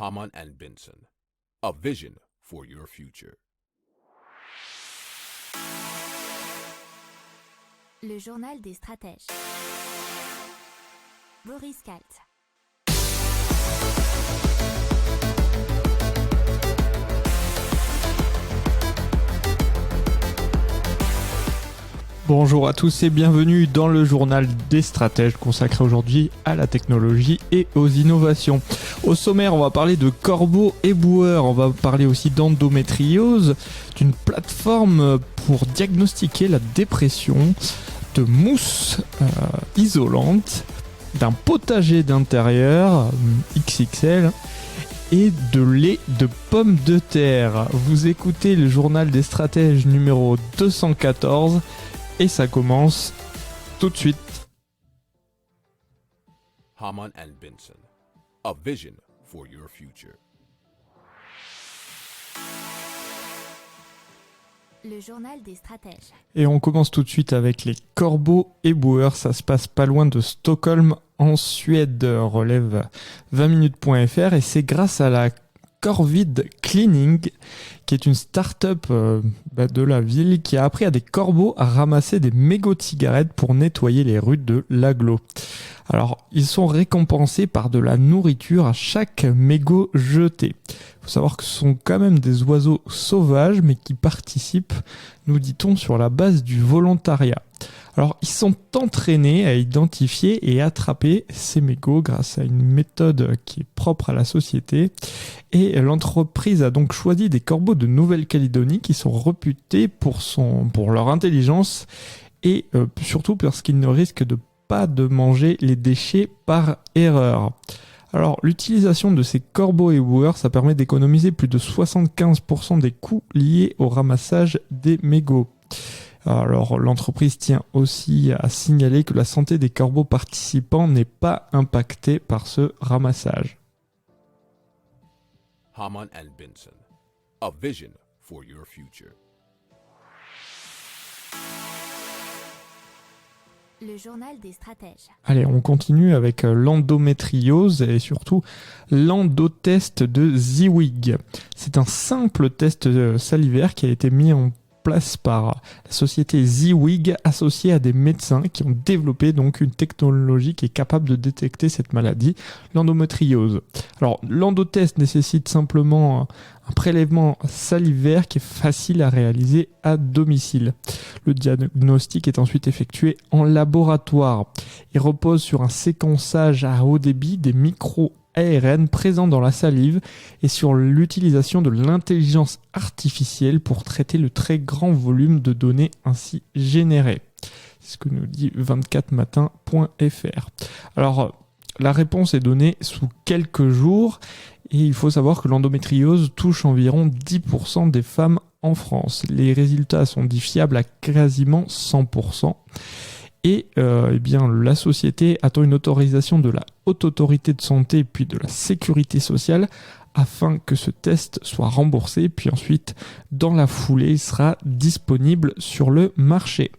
Hamann and Benson, a vision for your future. Le journal des stratèges. Boris Kalt. Bonjour à tous et bienvenue dans le journal des stratèges consacré aujourd'hui à la technologie et aux innovations. Au sommaire, on va parler de corbeaux éboueurs, on va parler aussi d'endométriose, d'une plateforme pour diagnostiquer la dépression, de mousse isolante, d'un potager d'intérieur XXL et de lait de pommes de terre. Vous écoutez le journal des stratèges numéro 214. Et ça commence tout de suite. Hamann and Benson, a vision for your future. Le journal des stratèges. Et on commence tout de suite avec les corbeaux éboueurs. Ça se passe pas loin de Stockholm, en Suède, relève 20minutes.fr. Et c'est grâce à la Corvid Cleaning, qui est une start-up de la ville qui a appris à des corbeaux à ramasser des mégots de cigarettes pour nettoyer les rues de l'agglo. Alors, ils sont récompensés par de la nourriture à chaque mégot jeté. Il faut savoir que ce sont quand même des oiseaux sauvages, mais qui participent, nous dit-on, sur la base du volontariat. Alors, ils sont entraînés à identifier et attraper ces mégots grâce à une méthode qui est propre à la société. Et l'entreprise a donc choisi des corbeaux de Nouvelle-Calédonie qui sont réputés pour leur intelligence et surtout parce qu'ils ne risquent pas de manger les déchets par erreur. Alors, l'utilisation de ces corbeaux éboueurs, ça permet d'économiser plus de 75% des coûts liés au ramassage des mégots. Alors, l'entreprise tient aussi à signaler que la santé des corbeaux participants n'est pas impactée par ce ramassage. Hamann and Benson, a vision for your future. Le journal des stratèges. Allez, on continue avec l'endométriose et surtout l'endotest de Ziwig. C'est un simple test salivaire qui a été mis en place par la société Ziwig associée à des médecins qui ont développé donc une technologie qui est capable de détecter cette maladie, l'endométriose. Alors, l'endotest nécessite simplement un prélèvement salivaire qui est facile à réaliser à domicile. Le diagnostic est ensuite effectué en laboratoire. Il repose sur un séquençage à haut débit des micro-ARN présents dans la salive et sur l'utilisation de l'intelligence artificielle pour traiter le très grand volume de données ainsi générées. C'est ce que nous dit 24matin.fr. Alors, la réponse est donnée sous quelques jours et il faut savoir que l'endométriose touche environ 10% des femmes en France. Les résultats sont dits fiables à quasiment 100%. Et bien, la société attend une autorisation de la Haute Autorité de Santé puis de la Sécurité Sociale afin que ce test soit remboursé. Puis ensuite, dans la foulée, il sera disponible sur le marché.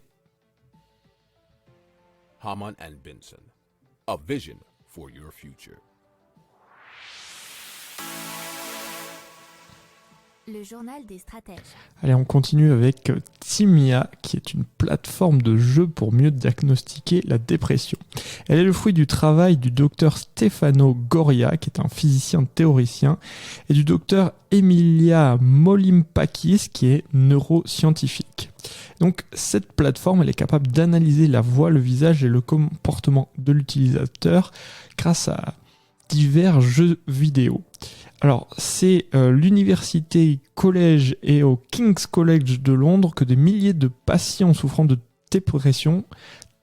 Hamann and Benson, a vision for your future. Le journal des stratèges. Allez, on continue avec Timia, qui est une plateforme de jeu pour mieux diagnostiquer la dépression. Elle est le fruit du travail du docteur Stefano Goria, qui est un physicien théoricien, et du docteur Emilia Molimpakis, qui est neuroscientifique. Donc, cette plateforme, elle est capable d'analyser la voix, le visage et le comportement de l'utilisateur grâce à divers jeux vidéo. Alors, c'est l'université collège et au King's College de Londres que des milliers de patients souffrant de dépression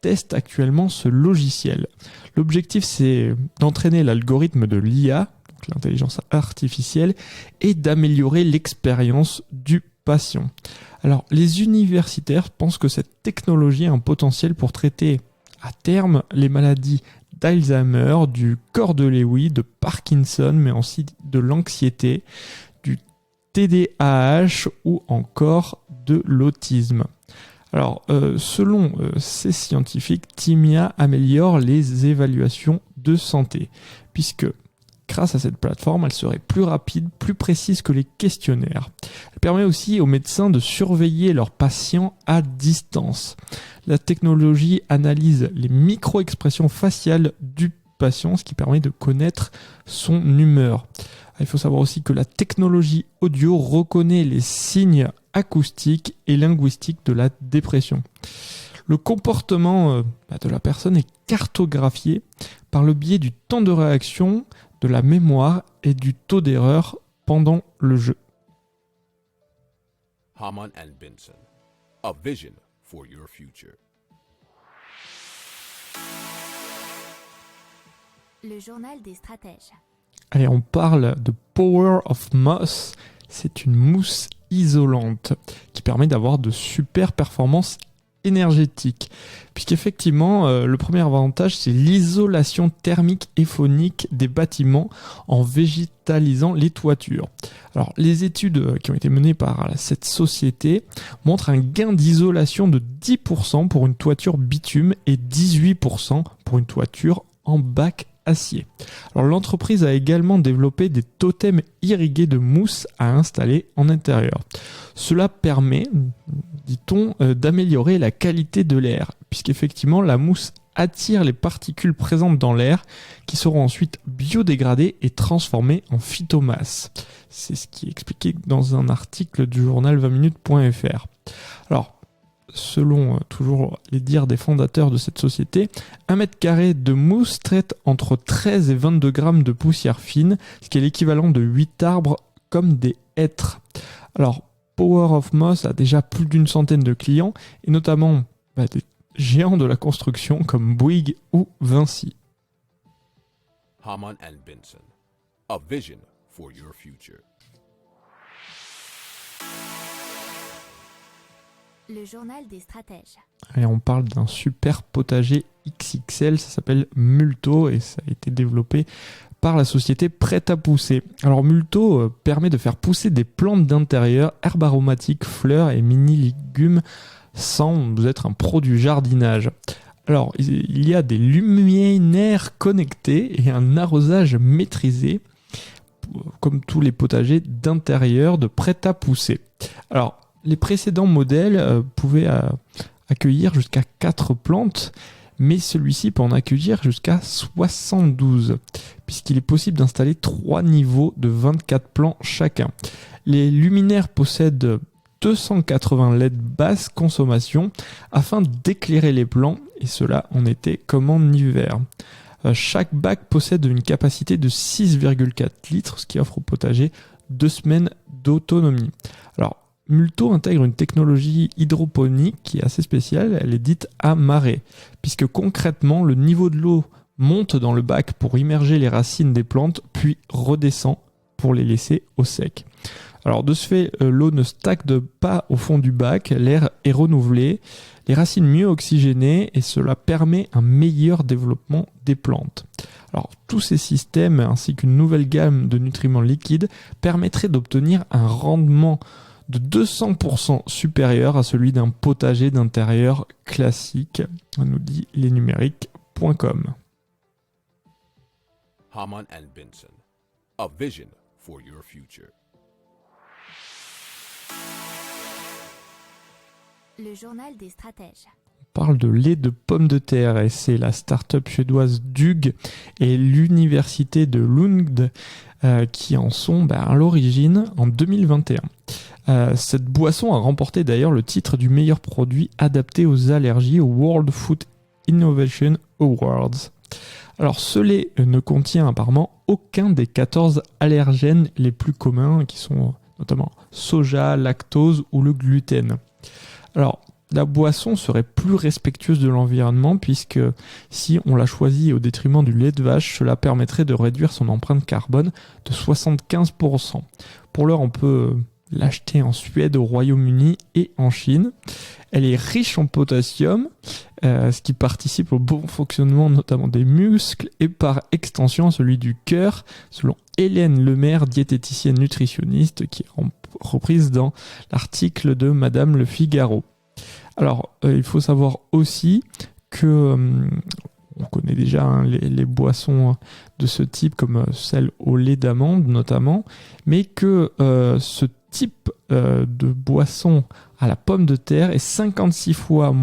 testent actuellement ce logiciel. L'objectif, c'est d'entraîner l'algorithme de l'IA, donc l'intelligence artificielle, et d'améliorer l'expérience du patient. Alors, les universitaires pensent que cette technologie a un potentiel pour traiter à terme les maladies d'Alzheimer, du corps de Lewy, de Parkinson, mais aussi de l'anxiété, du TDAH ou encore de l'autisme. Alors, selon ces scientifiques, Timia améliore les évaluations de santé, puisque Grâce à cette plateforme, elle serait plus rapide, plus précise que les questionnaires. Elle permet aussi aux médecins de surveiller leurs patients à distance. La technologie analyse les micro-expressions faciales du patient, ce qui permet de connaître son humeur. Il faut savoir aussi que la technologie audio reconnaît les signes acoustiques et linguistiques de la dépression. Le comportement de la personne est cartographié par le biais du temps de réaction, de la mémoire et du taux d'erreur pendant le jeu. Hamann and Benson, a vision for your future. Le journal des stratèges. Allez, on parle de Power of Moss. C'est une mousse isolante qui permet d'avoir de super performances énergétiques. Puisqu'effectivement, le premier avantage, c'est l'isolation thermique et phonique des bâtiments en végétalisant les toitures. Alors, les études qui ont été menées par cette société montrent un gain d'isolation de 10% pour une toiture bitume et 18% pour une toiture en bac acier. Alors, l'entreprise a également développé des totems irrigués de mousse à installer en intérieur. Cela permet, dit-on, d'améliorer la qualité de l'air, puisqu'effectivement la mousse attire les particules présentes dans l'air qui seront ensuite biodégradées et transformées en phytomasse. C'est ce qui est expliqué dans un article du journal 20minutes.fr. Alors, selon toujours les dires des fondateurs de cette société, 1 mètre carré de mousse traite entre 13 et 22 grammes de poussière fine, ce qui est l'équivalent de 8 arbres comme des hêtres. Alors, Power of Moss a déjà plus d'une centaine de clients, et notamment des géants de la construction comme Bouygues ou Vinci. Hamann and Benson, a vision for your future. Le journal des stratèges. Et on parle d'un super potager XXL, ça s'appelle Multo et ça a été développé par la société Prêt à Pousser. Alors Multo permet de faire pousser des plantes d'intérieur, herbes aromatiques, fleurs et mini-légumes sans être un pro du jardinage. Alors il y a des luminaires connectés et un arrosage maîtrisé, comme tous les potagers d'intérieur de Prêt à Pousser. Alors les précédents modèles pouvaient accueillir jusqu'à 4 plantes, mais celui-ci peut en accueillir jusqu'à 72, puisqu'il est possible d'installer 3 niveaux de 24 plants chacun. Les luminaires possèdent 280 LED basse consommation afin d'éclairer les plants, et cela en été comme en hiver. Chaque bac possède une capacité de 6,4 litres, ce qui offre au potager 2 semaines d'autonomie. Alors, Multo intègre une technologie hydroponique qui est assez spéciale, elle est dite à marée, puisque concrètement le niveau de l'eau monte dans le bac pour immerger les racines des plantes, puis redescend pour les laisser au sec. Alors de ce fait, l'eau ne stagne pas au fond du bac, l'air est renouvelé, les racines mieux oxygénées et cela permet un meilleur développement des plantes. Alors tous ces systèmes ainsi qu'une nouvelle gamme de nutriments liquides permettraient d'obtenir un rendement de 200% supérieur à celui d'un potager d'intérieur classique, nous dit lesnumériques.com. Hamann and Benson, a vision for your future. Le journal des stratèges. On parle de lait de pommes de terre et c'est la start-up suédoise Dug et l'université de Lund qui en sont à l'origine en 2021. Cette boisson a remporté d'ailleurs le titre du meilleur produit adapté aux allergies au World Food Innovation Awards. Alors ce lait ne contient apparemment aucun des 14 allergènes les plus communs qui sont notamment soja, lactose ou le gluten. Alors la boisson serait plus respectueuse de l'environnement puisque si on la choisit au détriment du lait de vache, cela permettrait de réduire son empreinte carbone de 75%. Pour l'heure, on peut l'acheter en Suède, au Royaume-Uni et en Chine. Elle est riche en potassium, ce qui participe au bon fonctionnement notamment des muscles et par extension celui du cœur, selon Hélène Lemaire, diététicienne nutritionniste, qui est reprise dans l'article de Madame Le Figaro. Alors, il faut savoir aussi que on connaît déjà hein, les boissons de ce type, comme celle au lait d'amande notamment, mais que ce type de boisson à la pomme de terre est 56 fois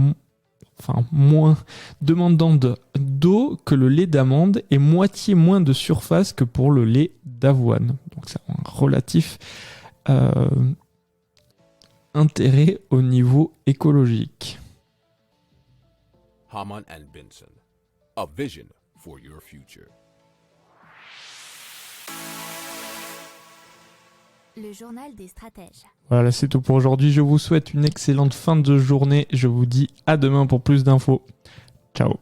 moins demandante d'eau que le lait d'amande et moitié moins de surface que pour le lait d'avoine. Donc c'est un relatif intérêt au niveau écologique. Hamann and Benson, a vision for your future. Le journal des stratèges. Voilà, c'est tout pour aujourd'hui. Je vous souhaite une excellente fin de journée. Je vous dis à demain pour plus d'infos. Ciao.